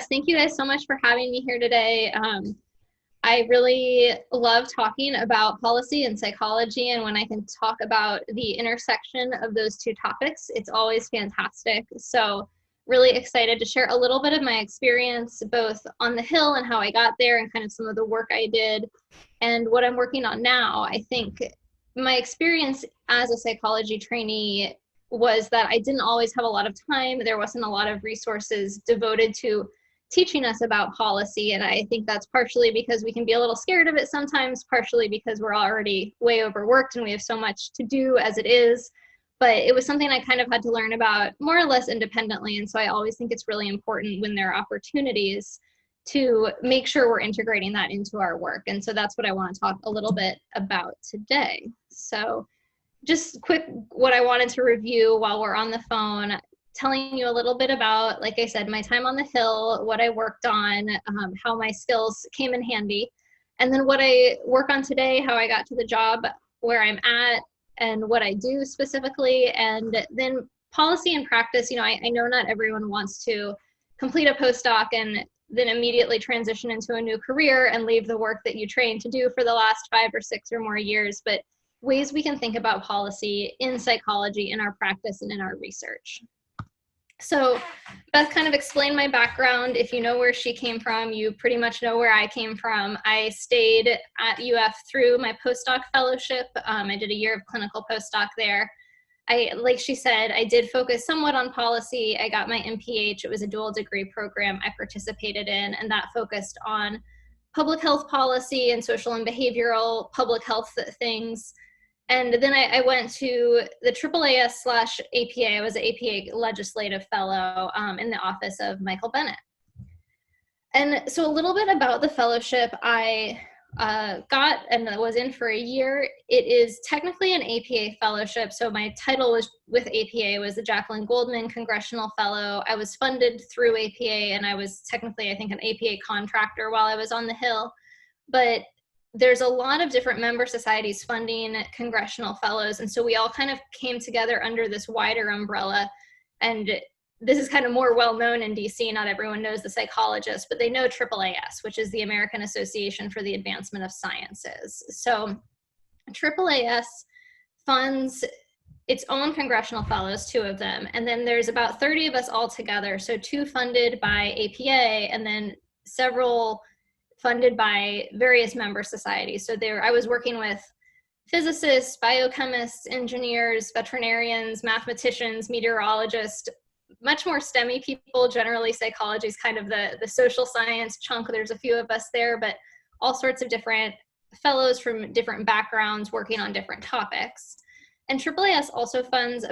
Thank you guys so much for having me here today. I really love talking about policy and psychology, and when I can talk about the intersection of those two topics, it's always fantastic. So really excited to share a little bit of my experience, both on the Hill and how I got there and kind of some of the work I did and what I'm working on now. I think my experience as a psychology trainee was that I didn't always have a lot of time. There wasn't a lot of resources devoted to teaching us about policy. And I think that's partially because we can be a little scared of it sometimes, partially because we're already way overworked and we have so much to do as it is. But it was something I kind of had to learn about more or less independently. And so I always think it's really important when there are opportunities to make sure we're integrating that into our work. And so that's what I want to talk a little bit about today. So just quick, what I wanted to review while we're on the phone, telling you a little bit about, like I said, my time on the Hill, what I worked on, how my skills came in handy, and then what I work on today, how I got to the job where I'm at, and what I do specifically, and then policy and practice. You know, I know not everyone wants to complete a postdoc and then immediately transition into a new career and leave the work that you trained to do for the last 5 or 6 or more years, but ways we can think about policy in psychology, in our practice, and in our research. So Beth kind of explained my background. If you know where she came from, you pretty much know where I came from. I stayed at UF through my postdoc fellowship. I did a year of clinical postdoc there. Like she said, I did focus somewhat on policy. I got my MPH. It was a dual degree program I participated in, and that focused on public health policy and social and behavioral public health things. And then I went to the AAAS/APA. I was an APA legislative fellow in the office of Michael Bennett. And so a little bit about the fellowship I got and was in for a year. It is technically an APA fellowship. So my title was with APA was the Jacqueline Goldman Congressional Fellow. I was funded through APA, and I was technically, I think, an APA contractor while I was on the Hill. But there's a lot of different member societies funding congressional fellows. And so we all kind of came together under this wider umbrella. And this is kind of more well-known in DC. Not everyone knows the psychologists, but they know AAAS, which is the American Association for the Advancement of Sciences. So AAAS funds its own congressional fellows, 2 of them. And then there's about 30 of us all together. So 2 funded by APA, and then several funded by various member societies. So I was working with physicists, biochemists, engineers, veterinarians, mathematicians, meteorologists, much more STEMmy people. Generally, psychology is kind of the social science chunk. There's a few of us there, but all sorts of different fellows from different backgrounds working on different topics. And AAAS also funds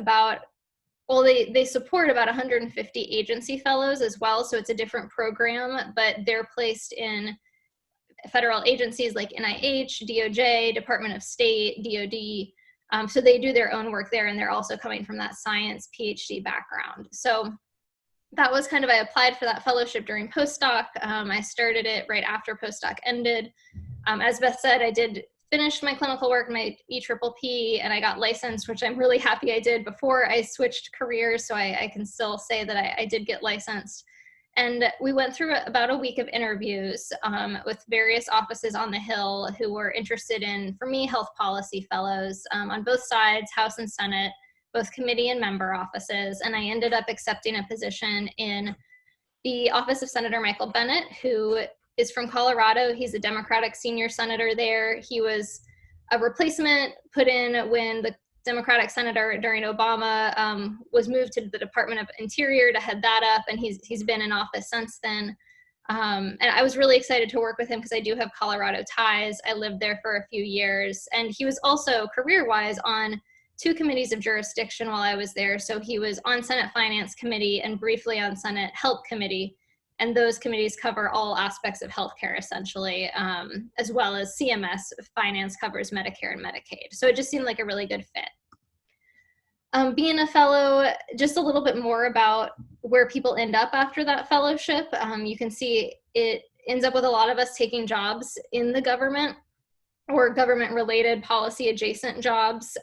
they support about 150 agency fellows as well. So it's a different program, but they're placed in federal agencies like NIH, DOJ, Department of State, DOD. So they do their own work there, and they're also coming from that science PhD background. So that was kind of, I applied for that fellowship during postdoc. I started it right after postdoc ended. As Beth said, I did finish my clinical work, my EPPP, and I got licensed, which I'm really happy I did before I switched careers. So I can still say that I did get licensed. And we went through about a week of interviews with various offices on the Hill who were interested in, for me, health policy fellows on both sides, House and Senate, both committee and member offices. And I ended up accepting a position in the office of Senator Michael Bennett, who is from Colorado. He's a Democratic senior senator there. He was a replacement put in when the Democratic senator during Obama was moved to the Department of Interior to head that up, and he's been in office since then. And I was really excited to work with him because I do have Colorado ties. I lived there for a few years, and he was also career-wise on 2 committees of jurisdiction while I was there. So he was on Senate Finance Committee and briefly on Senate Health Committee, and those committees cover all aspects of healthcare essentially, as well as CMS finance covers Medicare and Medicaid. So it just seemed like a really good fit. Being a fellow, just a little bit more about where people end up after that fellowship. You can see it ends up with a lot of us taking jobs in the government or government-related policy-adjacent jobs.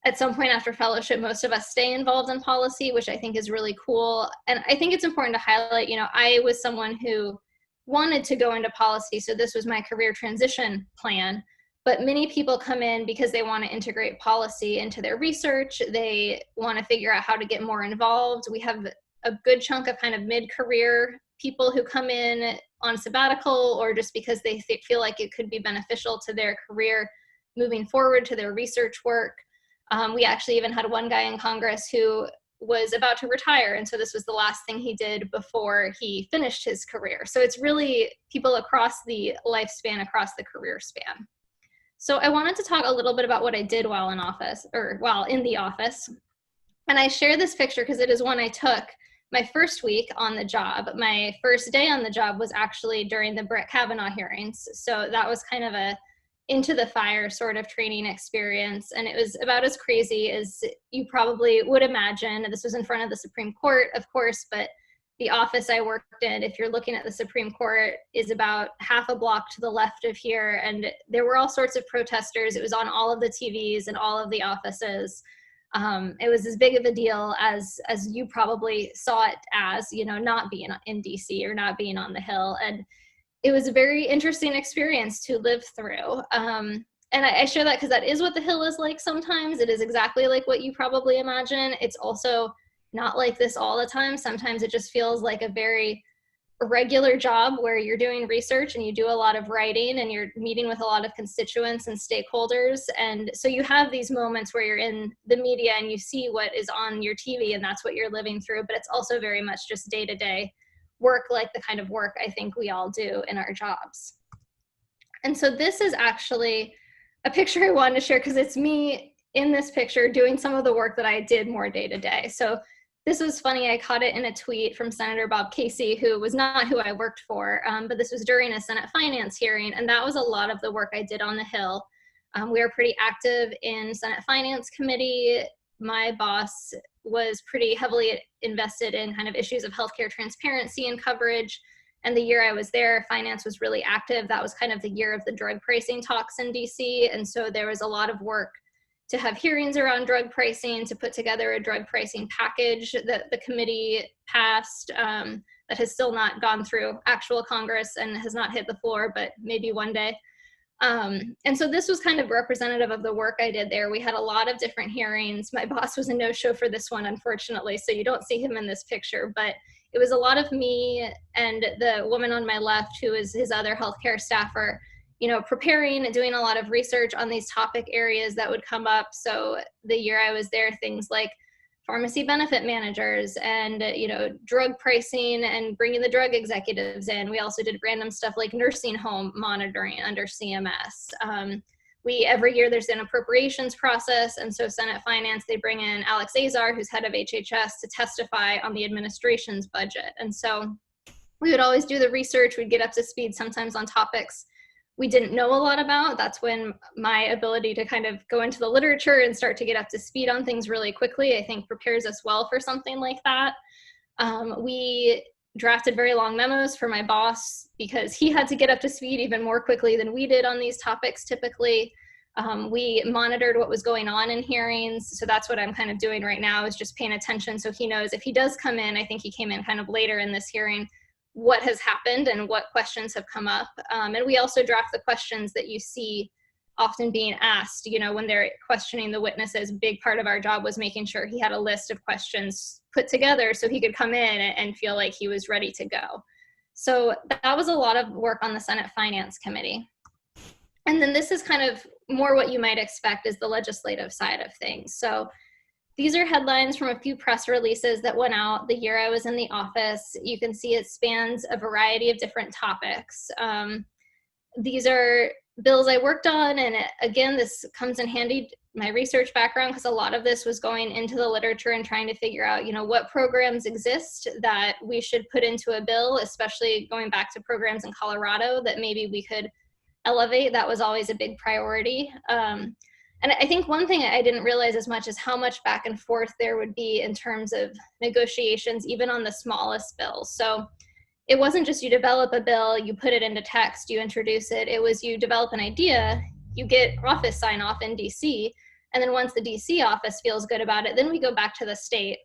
at some point after fellowship, most of us stay involved in policy, which I think is really cool. And I think it's important to highlight, I was someone who wanted to go into policy, so this was my career transition plan. But many people come in because they want to integrate policy into their research. They want to figure out how to get more involved. We have a good chunk of kind of mid-career people who come in on sabbatical or just because they feel like it could be beneficial to their career moving forward, to their research work. We actually even had one guy in Congress who was about to retire, and so this was the last thing he did before he finished his career. So it's really people across the lifespan, across the career span. So I wanted to talk a little bit about what I did while in office, or while in the office. And I share this picture because it is one I took my first week on the job. My first day on the job was actually during the Brett Kavanaugh hearings. So that was kind of a into the fire sort of training experience. And it was about as crazy as you probably would imagine. This was in front of the Supreme Court, of course, but the office I worked in, if you're looking at the Supreme Court, is about half a block to the left of here. And there were all sorts of protesters. It was on all of the TVs and all of the offices. It was as big of a deal as you probably saw it as, not being in DC or not being on the Hill. And it was a very interesting experience to live through. And I share that because that is what the Hill is like sometimes. It is exactly like what you probably imagine. It's also not like this all the time. Sometimes it just feels like a very regular job where you're doing research and you do a lot of writing and you're meeting with a lot of constituents and stakeholders. And so you have these moments where you're in the media and you see what is on your TV and that's what you're living through, but it's also very much just day-to-day work, like the kind of work I think we all do in our jobs. And so this is actually a picture I wanted to share because it's me in this picture doing some of the work that I did more day-to-day. So this was funny. I caught it in a tweet from Senator Bob Casey, who was not who I worked for, but this was during a Senate Finance hearing, and that was a lot of the work I did on the Hill. We were pretty active in Senate Finance Committee. My boss was pretty heavily invested in kind of issues of healthcare transparency and coverage, and the year I was there, finance was really active. That was kind of the year of the drug pricing talks in DC, and so there was a lot of work to have hearings around drug pricing, to put together a drug pricing package that the committee passed that has still not gone through actual Congress and has not hit the floor, but maybe one day. And so this was kind of representative of the work I did there. We had a lot of different hearings. My boss was a no-show for this one, unfortunately, so you don't see him in this picture, but it was a lot of me and the woman on my left, who is his other healthcare staffer, preparing and doing a lot of research on these topic areas that would come up. So the year I was there, things like pharmacy benefit managers and, drug pricing and bringing the drug executives in. We also did random stuff like nursing home monitoring under CMS. Every year there's an appropriations process. And so Senate Finance, they bring in Alex Azar, who's head of HHS, to testify on the administration's budget. And so we would always do the research. We'd get up to speed sometimes on topics we didn't know a lot about. That's when my ability to kind of go into the literature and start to get up to speed on things really quickly, I think, prepares us well for something like that. We drafted very long memos for my boss because he had to get up to speed even more quickly than we did on these topics typically. We monitored what was going on in hearings. So that's what I'm kind of doing right now, is just paying attention so he knows if he does come in. I think he came in kind of later in this hearing, what has happened and what questions have come up. And we also draft the questions that you see often being asked, when they're questioning the witnesses. A big part of our job was making sure he had a list of questions put together so he could come in and feel like he was ready to go. So that was a lot of work on the Senate Finance Committee. And then this is kind of more what you might expect is the legislative side of things. So these are headlines from a few press releases that went out the year I was in the office. You can see it spans a variety of different topics. These are bills I worked on, and again, this comes in handy, my research background, because a lot of this was going into the literature and trying to figure out, what programs exist that we should put into a bill, especially going back to programs in Colorado that maybe we could elevate. That was always a big priority. And I think one thing I didn't realize as much is how much back and forth there would be in terms of negotiations, even on the smallest bills. So it wasn't just you develop a bill, you put it into text, you introduce it. It was you develop an idea, you get office sign off in DC, And then once the DC office feels good about it, then we go back to the state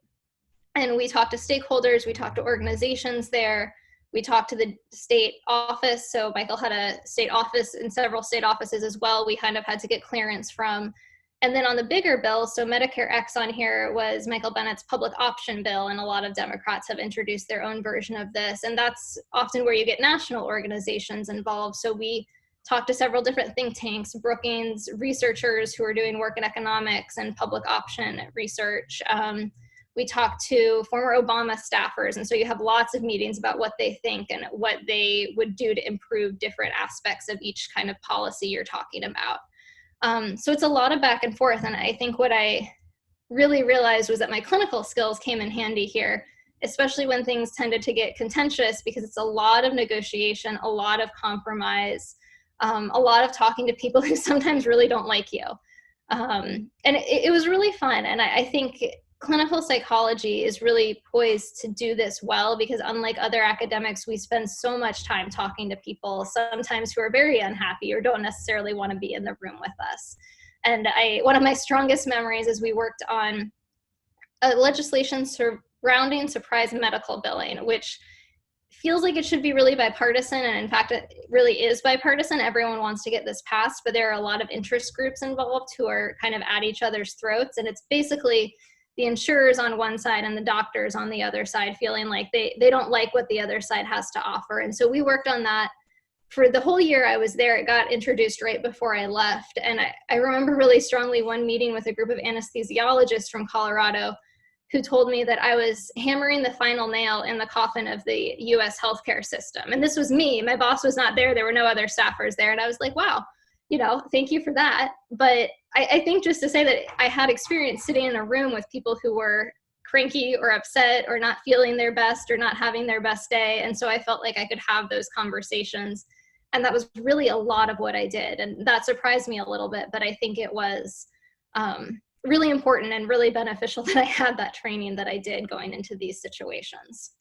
and we talk to stakeholders, we talk to organizations there, we talk to the state office. So Michael had a state office and several state offices as well. We kind of had to get clearance from. And then on the bigger bill, so Medicare X on here was Michael Bennett's public option bill, and a lot of Democrats have introduced their own version of this. And that's often where you get national organizations involved. So we talked to several different think tanks, Brookings, researchers who are doing work in economics and public option research. We talked to former Obama staffers, and so you have lots of meetings about what they think and what they would do to improve different aspects of each kind of policy you're talking about. So it's a lot of back and forth, and I think what I really realized was that my clinical skills came in handy here, especially when things tended to get contentious, because it's a lot of negotiation, a lot of compromise, a lot of talking to people who sometimes really don't like you. And it was really fun, and I think clinical psychology is really poised to do this well, because unlike other academics, we spend so much time talking to people, sometimes who are very unhappy or don't necessarily want to be in the room with us. And one of my strongest memories is we worked on legislation surrounding surprise medical billing, which feels like it should be really bipartisan, and in fact it really is bipartisan. Everyone wants to get this passed, but there are a lot of interest groups involved who are kind of at each other's throats, and it's basically the insurers on one side and the doctors on the other side feeling like they don't like what the other side has to offer. And so we worked on that for the whole year I was there. It got introduced right before I left. And I remember really strongly one meeting with a group of anesthesiologists from Colorado who told me that I was hammering the final nail in the coffin of the US healthcare system. And this was me. My boss was not there. There were no other staffers there. And I was like, wow, thank you for that. But I think just to say that I had experience sitting in a room with people who were cranky or upset or not feeling their best or not having their best day. And so I felt like I could have those conversations. And that was really a lot of what I did. And that surprised me a little bit, but I think it was really important and really beneficial that I had that training that I did going into these situations.